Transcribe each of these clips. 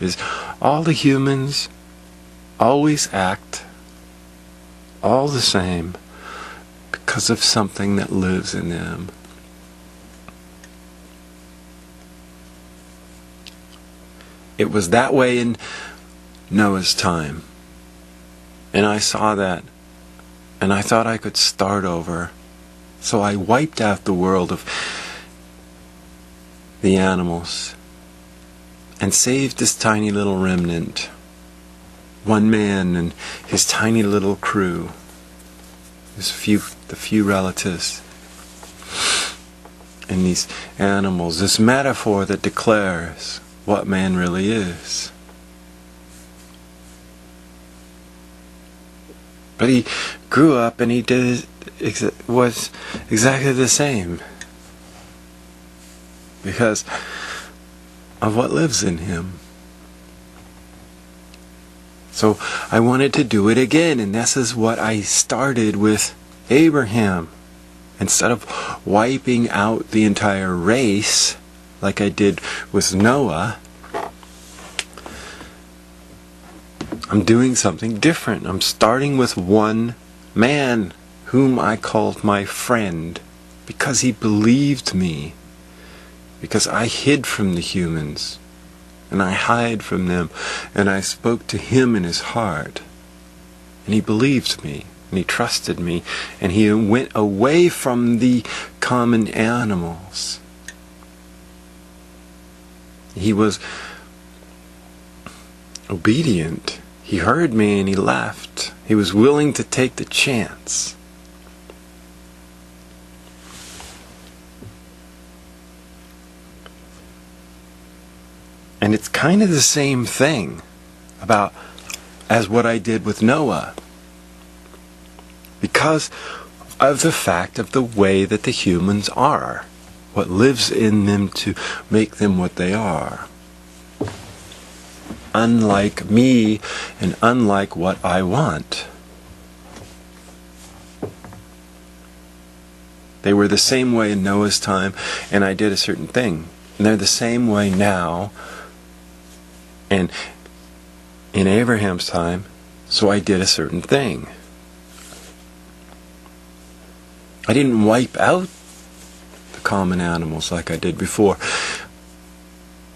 is all the humans always act all the same because of something that lives in them. It was that way in Noah's time. And I saw that. And I thought I could start over. So I wiped out the world of the animals and saved this tiny little remnant. One man and his tiny little crew. The few relatives. And these animals. This metaphor that declares what man really is. But he grew up and he was exactly the same. Because of what lives in him. So I wanted to do it again, and this is what I started with Abraham. Instead of wiping out the entire race, like I did with Noah, I'm doing something different. I'm starting with one man whom I called my friend because he believed me. Because I hid from the humans and I hid from them and I spoke to him in his heart. And he believed me and he trusted me and he went away from the common animals. He was obedient. He heard me and he left. He was willing to take the chance. And it's kind of the same thing as what I did with Noah. Because of the fact of the way that the humans are. What lives in them to make them what they are. Unlike me and unlike what I want. They were the same way in Noah's time and I did a certain thing. And they're the same way now and in Abraham's time, so I did a certain thing. I didn't wipe out the common animals like I did before.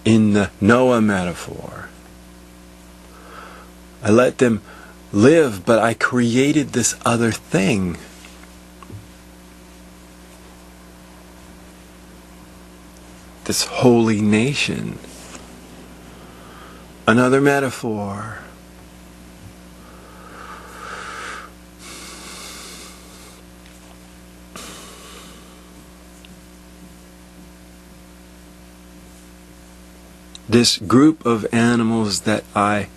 In the Noah metaphor, I let them live, but I created this other thing. This holy nation. Another metaphor. This group of animals that I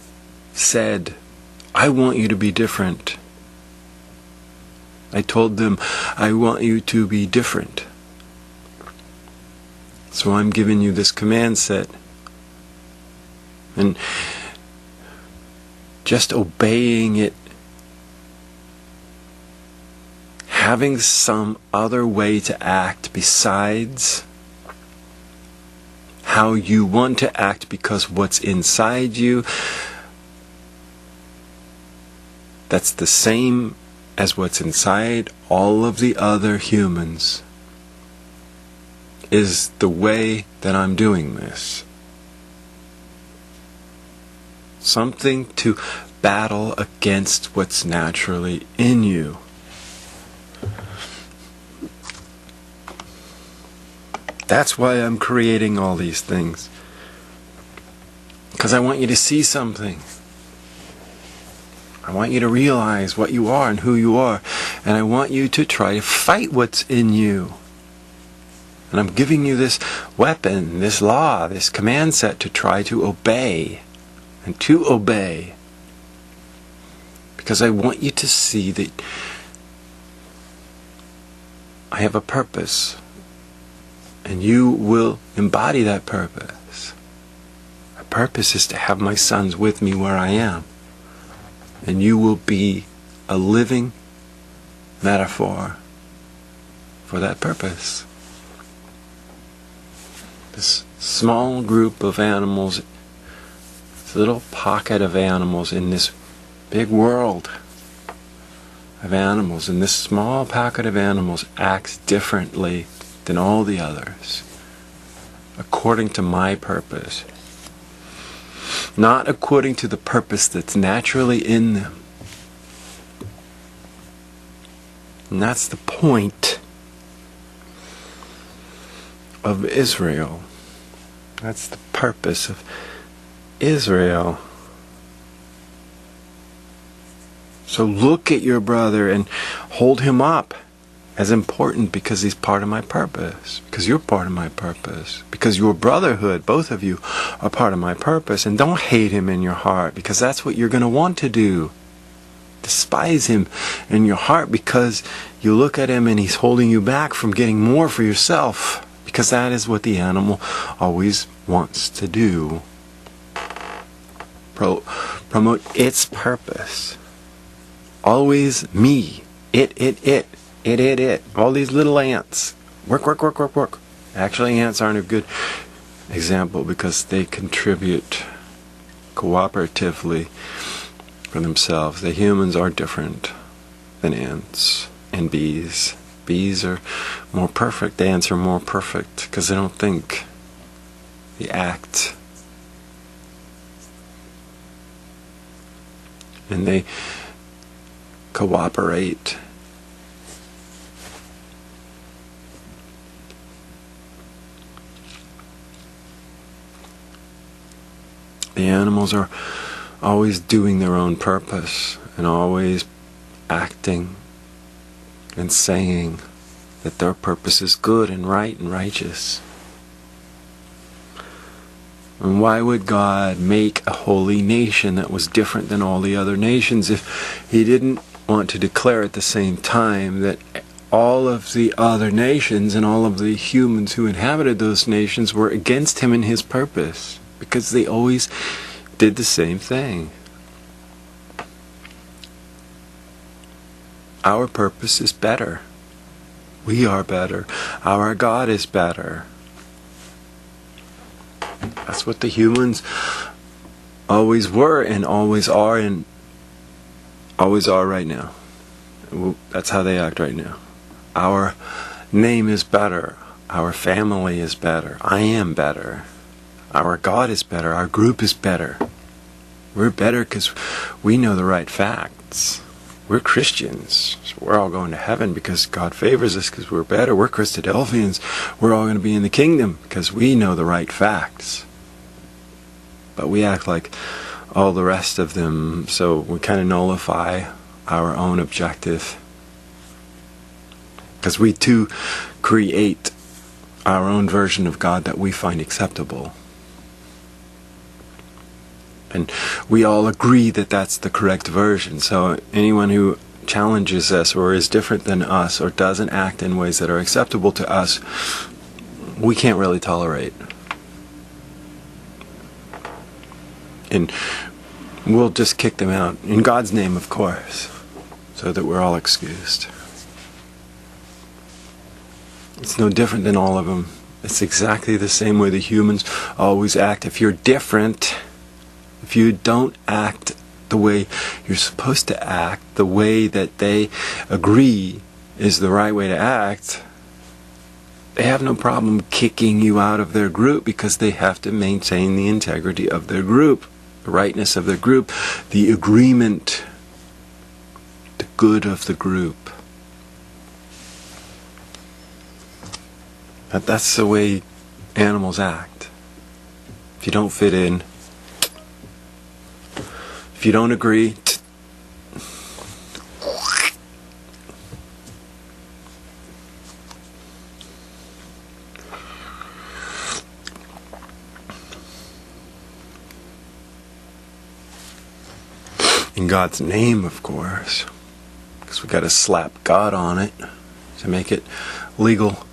said, I want you to be different. I told them, I want you to be different. So I'm giving you this command set. And just obeying it. Having some other way to act besides how you want to act because what's inside you, that's the same as what's inside all of the other humans, is the way that I'm doing this. Something to battle against what's naturally in you. That's why I'm creating all these things. Because I want you to see something. I want you to realize what you are and who you are. And I want you to try to fight what's in you. And I'm giving you this weapon, this law, this command set to try to obey. And to obey. Because I want you to see that I have a purpose. And you will embody that purpose. My purpose is to have my sons with me where I am. And you will be a living metaphor for that purpose. This small group of animals This little pocket of animals in this big world of animals, and this small pocket of animals acts differently than all the others, according to my purpose. Not according to the purpose that's naturally in them. And that's the point of Israel. That's the purpose of Israel. So look at your brother and hold him up as important, because he's part of my purpose. Because you're part of my purpose. Because your brotherhood, both of you, are part of my purpose. And don't hate him in your heart, because that's what you're going to want to do. Despise him in your heart because you look at him and he's holding you back from getting more for yourself. Because that is what the animal always wants to do. Promote its purpose. Always me. It. All these little ants. Work. Actually, ants aren't a good example because they contribute cooperatively for themselves. The humans are different than ants and bees. Bees are more perfect. Ants are more perfect because they don't think. They act. And they cooperate. The animals are always doing their own purpose and always acting and saying that their purpose is good and right and righteous. And why would God make a holy nation that was different than all the other nations if He didn't want to declare at the same time that all of the other nations and all of the humans who inhabited those nations were against Him and His purpose? Because they always did the same thing. Our purpose is better. We are better. Our God is better. That's what the humans always were and always are and always are right now. That's how they act right now. Our name is better. Our family is better. I am better. Our God is better. Our group is better. We're better because we know the right facts. We're Christians. So we're all going to heaven because God favors us because we're better. We're Christadelphians. We're all going to be in the kingdom because we know the right facts. But we act like all the rest of them, so we kind of nullify our own objective. Because we too create our own version of God that we find acceptable. And we all agree that that's the correct version. So anyone who challenges us or is different than us or doesn't act in ways that are acceptable to us, we can't really tolerate. And we'll just kick them out. In God's name, of course. So that we're all excused. It's no different than all of them. It's exactly the same way the humans always act. If you're different, if you don't act the way you're supposed to act, the way that they agree is the right way to act, they have no problem kicking you out of their group because they have to maintain the integrity of their group, the rightness of their group, the agreement, the good of the group. That's the way animals act. If you don't fit in, if you don't agree, in God's name, of course, because we got to slap God on it to make it legal